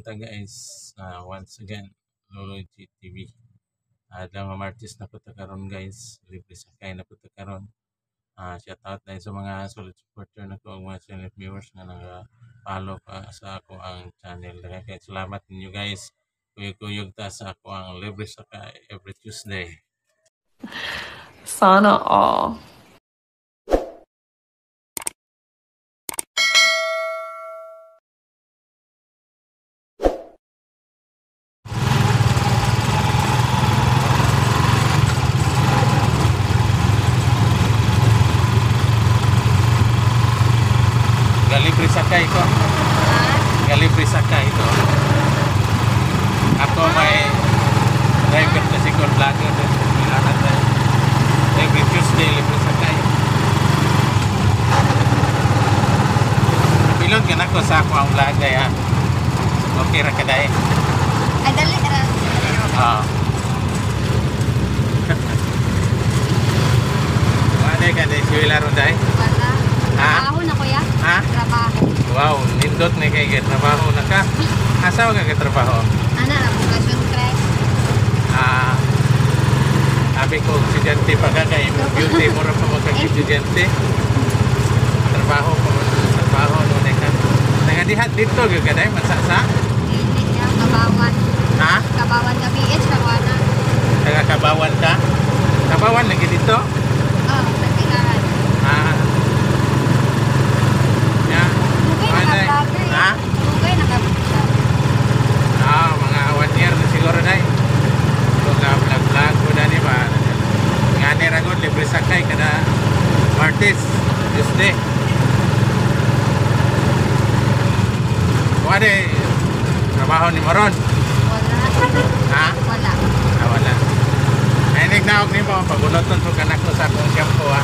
ta guys. Once again, Lolo GTV. Adlaw nga Martes na punta karon guys. Libre sakay na punta karon. Shout out na sa mga solid supporter na ko, mga silent viewers na naka-follow pa sa ako ang channel. Kaya salamat ninyo guys. Kuyog-kuyog ta sa ako ang libre sakay every Tuesday. Sana all. Libre sakay ko. Libre sakay ko. Ako may driver kasi ko vlogger. Every Tuesday libre sakay. Pilot ka na ko sa ako ang vlog ay ha. Okay ra ka dahil. Ay, dali ra. Wala ka dahil siwila ron dahil. Wala. Trabaho na kuya. Ha? Trabaho. Wow, nindot ni kay trabaho na ka. Asa ka trabaho? Ana na vocation crash. Sabi ko estudyante pa ka kay beauty mo ra pa magka-estudyante. Trabaho no na ka. Nagadihat dito gyud ka dai mansasa? Hindi niya kabawan. Ha? Kabawan ka PH kabawan. Taga Kabawan ka? Kabawan lagi dito? Oh, nagpilaran. Ha? Okay, naka-vlog. Mga 1 year na siguro dai. Vlog ko na ni ba? Nga ni ragod libre sakay kada Martes, Tuesday. Wala trabaho ni Moron. Wala. Ha? Wala. Wala. Ay nagnaog ni mo paguloton ko kanak ko sa akong shampoo ha.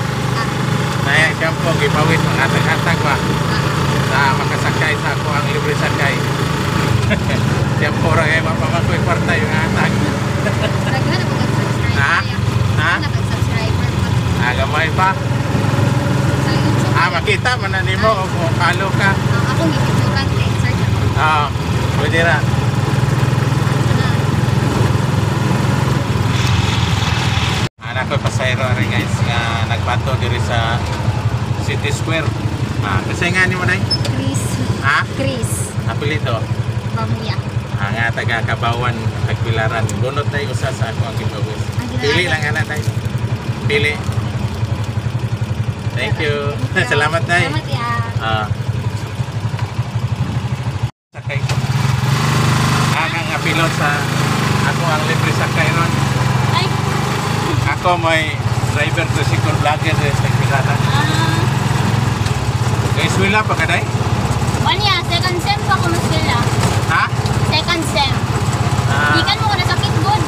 Naya shampoo gipawit mga hatag-hatag ba. Sa makasakay sa ako ang libre sakay. Shampoo ra kay mapamakoy kwarta yung hatag. Naghan ako nag-subscribe. Ha? Ha? Nag-subscriber pa. Gamay pa. Sa YouTube. Makita man na nimo o kung follow ka. Ako gipicturan kay search ako. Pwede ra. Anak ko pasayro rin guys nga nagbato diri sa City Square. Kasi nga ni mo dai? Chris. Ha? Chris. Apelyido? Bamuya. Nga taga Kabawan, Tagbilaran. Bunot na usa sa ako ang gibawis. Pili lang ana tay. Pili. Thank you. Salamat tay. Salamat ya. Sakay ko. Nga pilot sa ako ang libre sakay ron. Ay. Ako may driver tricycle vlogger sa Tagbilaran. Kay swila pa ka day? Wala, second sem pa ko maswila. Ha? Second sem. Di kan mo na sakit good.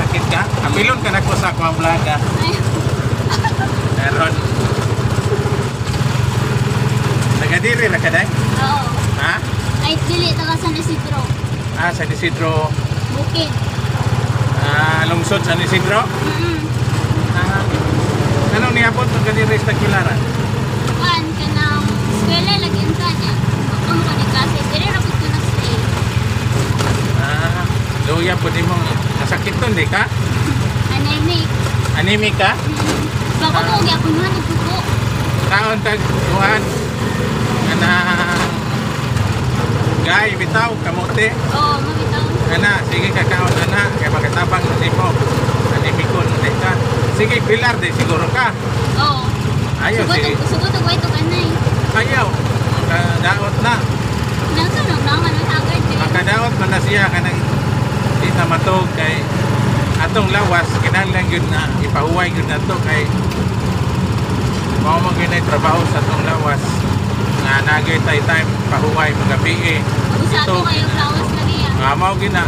Sakit ka? Apilon ka na ko sa ako ang vlog ha. Meron. Nagadiri na ka day? Oo. Ha? Ay, dili, taga San Isidro. Sa Isidro. Bukid. Lungsod sa Isidro? Anong niabot ng kadiri sa Tagbilaran? Kan, kanang eskwela lagi ang kanya. Ang mga ni klase, dili ra pud ko na stay. Luya po di mo. Nasakit to, hindi ka? Anemic. Anemic ka? Baka mo, gyapon nga nagpupo. Taon tagtuhan. Ana gay, bitaw, kamote. Oo, mabitaw. Ana, sige kakaon ana. Kaya magkatabang na mo. Anemikon, hindi ka. Sige, pilar di siguro ka. Oo. Ayaw, sige. Sugot og wait og anay. Ayaw. Makadaot na. Nasa nang naman ang agad eh. Makadaot man na siya kanang di na matog kay atong lawas kinahanglan gyud na ipahuway gyud nato kay mao man gyud na trabaho sa atong lawas nga nagay tay time pahuway magabi Usa to kayo lawas lagi ya. mao gyud na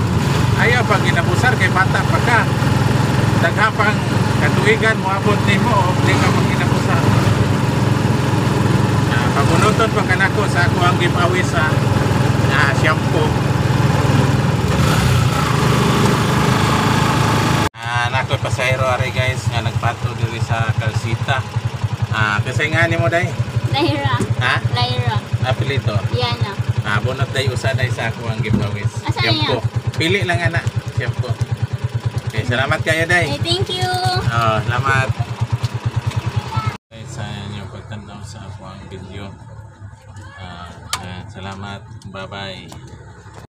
ayaw pag ginabusar kay bata pa ka daghapang katuigan moabot nimo og di ka magkinabusar. Pabunuton pa kanako sa ako ang gipawis sa shampoo. Nako pasayro ari guys nga nagpato diri sa Calcita. Kasi nga nimo day? Lyra. Ha? Lyra. Apelyido? Yana. bunot day usa day sa ako ang giveaways. Asa Shampoo. Pili lang ana, shampoo. Okay, salamat kayo day. Thank you. Salamat. Okay, sa inyong pagtanaw sa ako ang video. Salamat. Bye-bye.